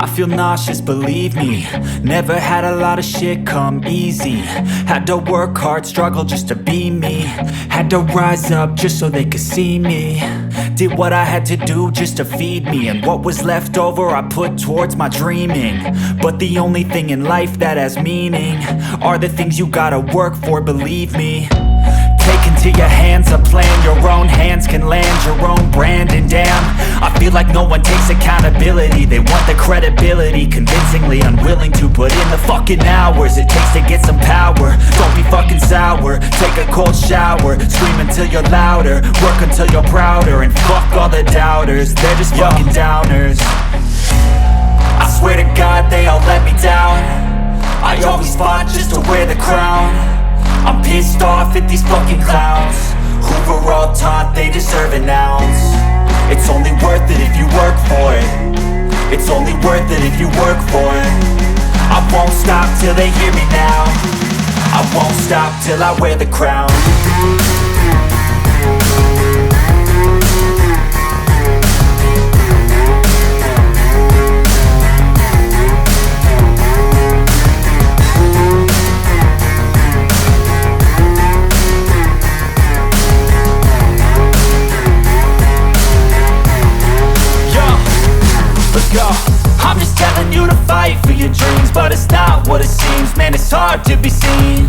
I feel nauseous, believe me. Never had a lot of shit come easy. Had to work hard, struggle just to be me. Had to rise up just so they could see me. Did what I had to do just to feed me, and what was left over I put towards my dreaming. But the only thing in life that has meaning are the things you gotta work for, believe me. Take into your hands a plan, your own hands can land your own brand. And damn, I feel like no one takes accountability. They want the credibility, convincingly unwilling to put in the fucking hours it takes to get some power. Don't be fucking sour, take a cold shower. Scream until you're louder, work until you're prouder. And fuck all the doubters, they're just fucking downers. I swear to God they all let me down. I always fought just to wear the crown. I'm pissed off at these fucking clowns who were all taught they deserve an ounce. It's only worth it if you work for it. It's only worth it if you work for it. I won't stop till they hear me now. I won't stop till I wear the crown. I'm just telling you to fight for your dreams, but it's not what it seems. Man, it's hard to be seen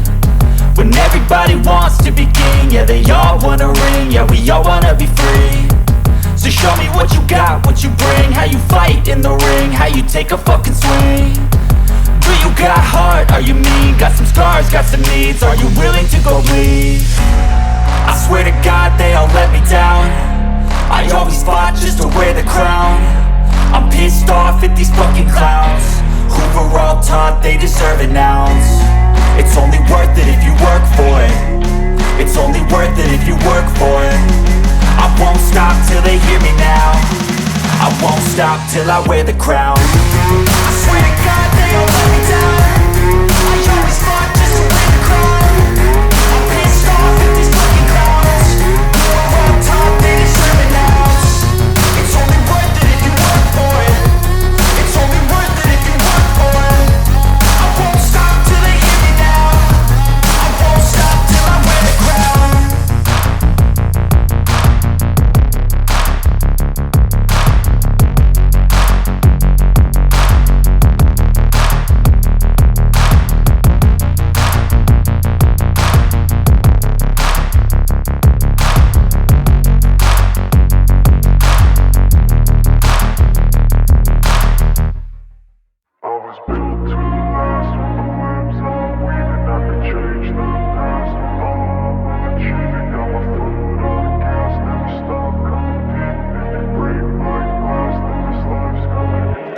when everybody wants to be king. Yeah, they all wanna ring, yeah, we all wanna be free. So show me what you got, what you bring, how you fight in the ring, how you take a fucking swing. Do you got heart, are you mean? Got some scars, got some needs, are you willing to go bleed? I swear to God they all let me down. I always fought just to wear the crown. I'm pissed off at these fucking clowns who were all taught they deserve an ounce. It's only worth it if you work for it. It's only worth it if you work for it. I won't stop till they hear me now. I won't stop till I wear the crown. I swear to God they all let me down. I always fought just to wear the crown. I'm pissed off at these fucking clowns who were all taught they deserve an ounce. It's only worth it if you work for it. It's only worth it if you work for it. I won't stop till they hear me now. I won't stop till I wear the crown.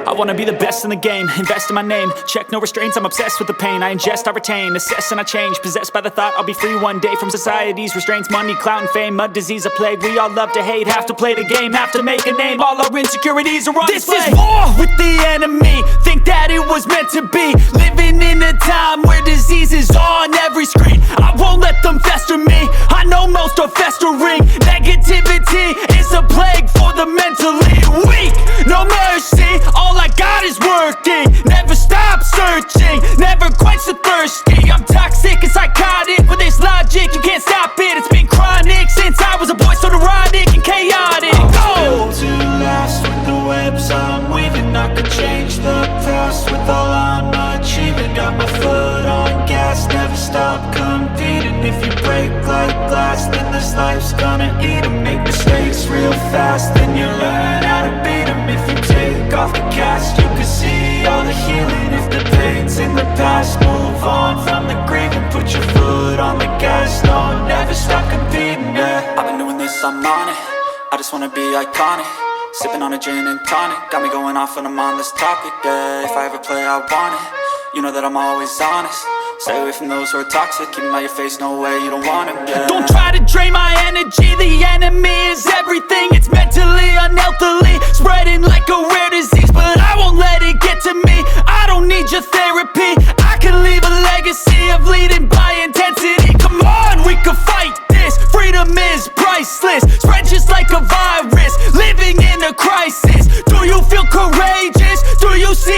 I wanna be the best in the game, invest in my name. Check no restraints, I'm obsessed with the pain. I ingest, I retain, assess and I change. Possessed by the thought I'll be free one day from society's restraints. Money, clout and fame, mud, disease, a plague. We all love to hate, have to play the game, have to make a name. All our insecurities are on display. This is war with the enemy, think that it was meant to be. Living in a time where disease is on every screen. I won't let them fester me, I know most are festering. Negativity is a plague for the mentally weak. No mercy, all I got is working. Never stop searching, never quench the thirsty. I'm toxic and psychotic, with this logic you can't stop it. It's been chronic since I was a boy, so neurotic and chaotic. I'm built to last with the webs I'm weaving. I could change the past with all I'm achieving. Got my foot on gas, never stop competing. If you break like glass, then this life's gonna eat 'em. Make mistakes real fast, then you learn how to beat 'em. If you take off the cast, you can see all the healing. If the pain's in the past, move on from the grieving. Put your foot on the gas, no, never stop competing, yeah. I've been doing this, I'm on it. I just wanna be iconic. Sipping on a gin and tonic, got me going off when I'm on this topic, yeah. If I ever play, I want it. You know that I'm always honest. Stay away from those who are toxic. Keep them out your face, no way, you don't want them, yeah. Don't try to drain my energy. The enemy is everything. It's mentally, unhealthily, spreading like a rare disease. But I won't let it get to me. I don't need your therapy. I can leave a legacy of leading by intensity. Come on, we can fight this. Freedom is priceless. Spread just like a virus. Living in a crisis. Do you feel courageous? Do you see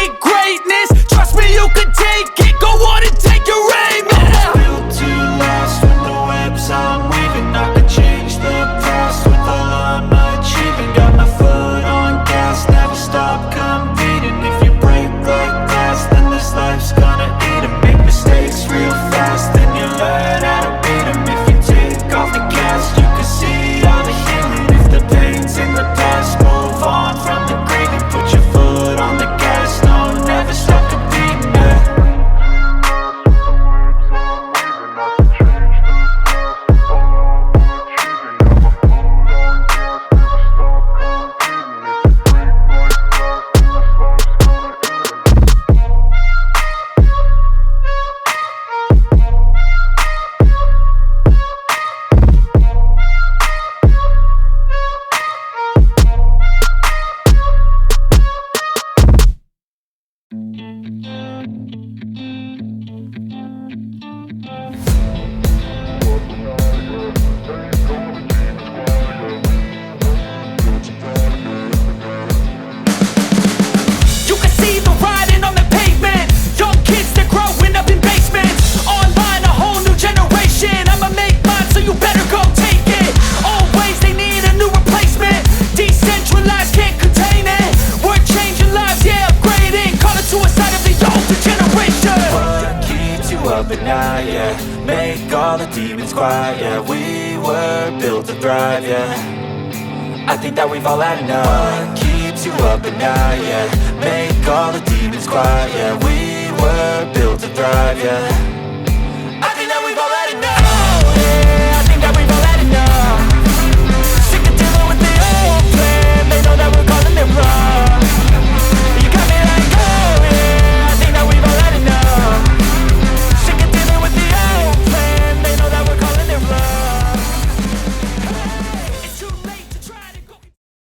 all the demons quiet. Yeah, we were built to thrive, yeah. I think that we've all had enough. What keeps you up at night, yeah. Make all the demons quiet, yeah. We were built to thrive, yeah.